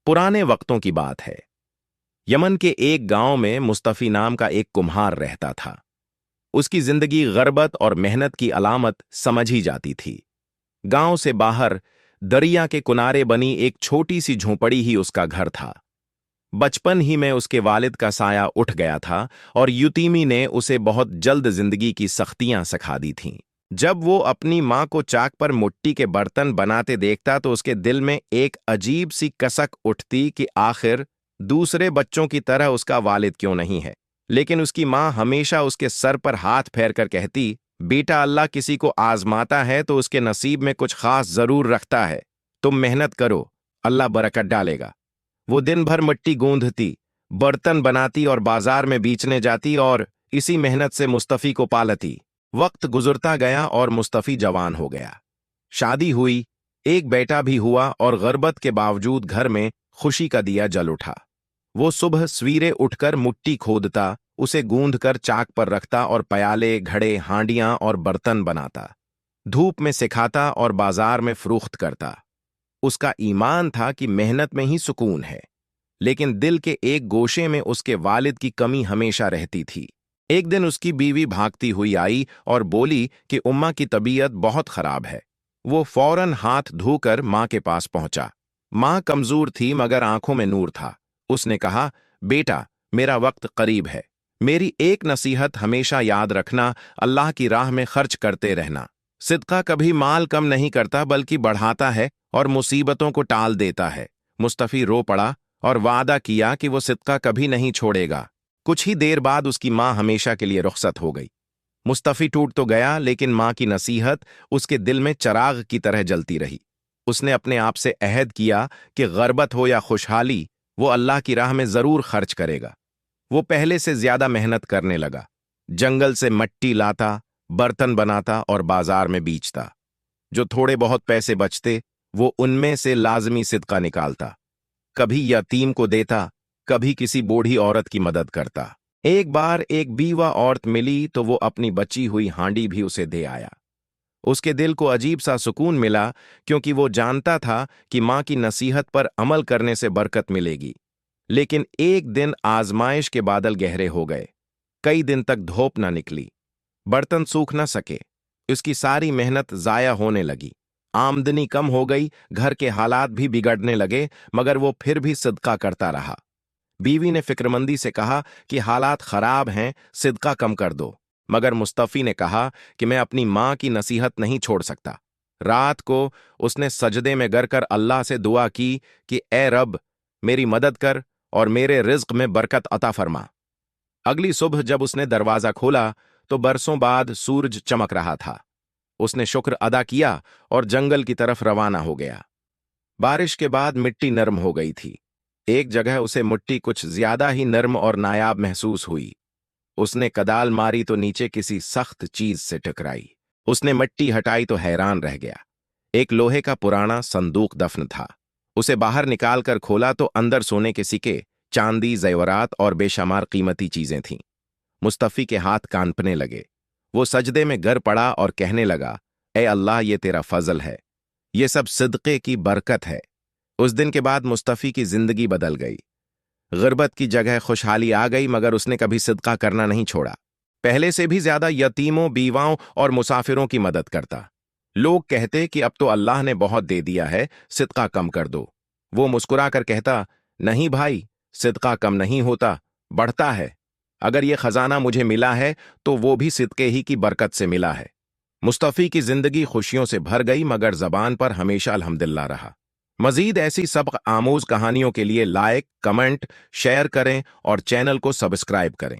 पुराने वक्तों की बात है। यमन के एक गांव में मुस्तफी नाम का एक कुम्हार रहता था। उसकी जिंदगी गरबत और मेहनत की अलामत समझी जाती थी। गांव से बाहर दरिया के किनारे बनी एक छोटी सी झोंपड़ी ही उसका घर था। बचपन ही में उसके वालिद का साया उठ गया था और युतीमी ने उसे बहुत जल्द जिंदगी की सख्तियां सिखा दी थीं। जब वो अपनी मां को चाक पर मिट्टी के बर्तन बनाते देखता तो उसके दिल में एक अजीब सी कसक उठती कि आखिर दूसरे बच्चों की तरह उसका वालिद क्यों नहीं है। लेकिन उसकी मां हमेशा उसके सर पर हाथ फेर कर कहती, बेटा, अल्लाह किसी को आजमाता है तो उसके नसीब में कुछ खास जरूर रखता है। तुम मेहनत करो, अल्लाह बरकत डालेगा। वो दिन भर मिट्टी गूंधती, बर्तन बनाती और बाजार में बेचने जाती और इसी मेहनत से मुस्तफी को पालती। वक्त गुजरता गया और मुस्तफी जवान हो गया। शादी हुई, एक बेटा भी हुआ और गरबत के बावजूद घर में खुशी का दिया जल उठा। वो सुबह सवेरे उठकर मिट्टी खोदता, उसे गूंधकर चाक पर रखता और प्याले, घड़े, हांडियां और बर्तन बनाता। धूप में सिखाता और बाजार में फरोख्त करता। उसका ईमान था कि मेहनत में ही सुकून है। लेकिन दिल के एक गोशे में उसके वालिद की कमी हमेशा रहती थी। एक दिन उसकी बीवी भागती हुई आई और बोली कि उम्मा की तबीयत बहुत खराब है। वो फौरन हाथ धोकर मां के पास पहुंचा। मां कमजोर थी मगर आंखों में नूर था। उसने कहा, बेटा, मेरा वक्त करीब है। मेरी एक नसीहत हमेशा याद रखना, अल्लाह की राह में खर्च करते रहना। सिदका कभी माल कम नहीं करता बल्कि बढ़ाता है और मुसीबतों को टाल देता है। मुस्तफी रो पड़ा और वादा किया कि वो सिदका कभी नहीं छोड़ेगा। कुछ ही देर बाद उसकी मां हमेशा के लिए रुखसत हो गई। मुस्तफी टूट तो गया लेकिन मां की नसीहत उसके दिल में चराग की तरह जलती रही। उसने अपने आप से अहद किया कि गरबत हो या खुशहाली, वो अल्लाह की राह में जरूर खर्च करेगा। वो पहले से ज्यादा मेहनत करने लगा। जंगल से मिट्टी लाता, बर्तन बनाता और बाजार में बेचता। जो थोड़े बहुत पैसे बचते वो उनमें से लाजमी सिदका निकालता। कभी यतीम को देता, कभी किसी बूढ़ी औरत की मदद करता। एक बार एक बीवा औरत मिली तो वो अपनी बची हुई हांडी भी उसे दे आया। उसके दिल को अजीब सा सुकून मिला क्योंकि वो जानता था कि मां की नसीहत पर अमल करने से बरकत मिलेगी। लेकिन एक दिन आजमाइश के बादल गहरे हो गए। कई दिन तक धूप न निकली, बर्तन सूख न सके। उसकी सारी मेहनत जाया होने लगी। आमदनी कम हो गई, घर के हालात भी बिगड़ने लगे, मगर वो फिर भी सदका करता रहा। बीवी ने फिक्रमंदी से कहा कि हालात खराब हैं, सिदका कम कर दो। मगर मुस्तफी ने कहा कि मैं अपनी मां की नसीहत नहीं छोड़ सकता। रात को उसने सजदे में गिर कर अल्लाह से दुआ की कि ए रब, मेरी मदद कर और मेरे रिज्क में बरकत अता फरमा। अगली सुबह जब उसने दरवाजा खोला तो बरसों बाद सूरज चमक रहा था। उसने शुक्र अदा किया और जंगल की तरफ रवाना हो गया। बारिश के बाद मिट्टी नरम हो गई थी। एक जगह उसे मिट्टी कुछ ज्यादा ही नरम और नायाब महसूस हुई। उसने कदाल मारी तो नीचे किसी सख्त चीज से टकराई। उसने मिट्टी हटाई तो हैरान रह गया। एक लोहे का पुराना संदूक दफन था। उसे बाहर निकालकर खोला तो अंदर सोने के सिक्के, चांदी, जेवरात और बेशुमार कीमती चीजें थीं। मुस्तफी के हाथ कांपने लगे। वो सजदे में गिर पड़ा और कहने लगा, ए अल्लाह, ये तेरा फजल है, ये सब सिदक़े की बरकत है। उस दिन के बाद मुस्तफी की जिंदगी बदल गई। गुर्बत की जगह खुशहाली आ गई, मगर उसने कभी सिदका करना नहीं छोड़ा। पहले से भी ज्यादा यतीमों, बीवाओं और मुसाफिरों की मदद करता। लोग कहते कि अब तो अल्लाह ने बहुत दे दिया है, सिदका कम कर दो। वो मुस्कुराकर कहता, नहीं भाई, सिदका कम नहीं होता, बढ़ता है। अगर ये खजाना मुझे मिला है तो वो भी सिदके ही की बरकत से मिला है। मुस्तफी की जिंदगी खुशियों से भर गई, मगर जबान पर हमेशा अल्हम्दुलिल्लाह रहा। मजीद ऐसी सबक आमूज कहानियों के लिए लाइक, कमेंट, शेयर करें और चैनल को सब्सक्राइब करें।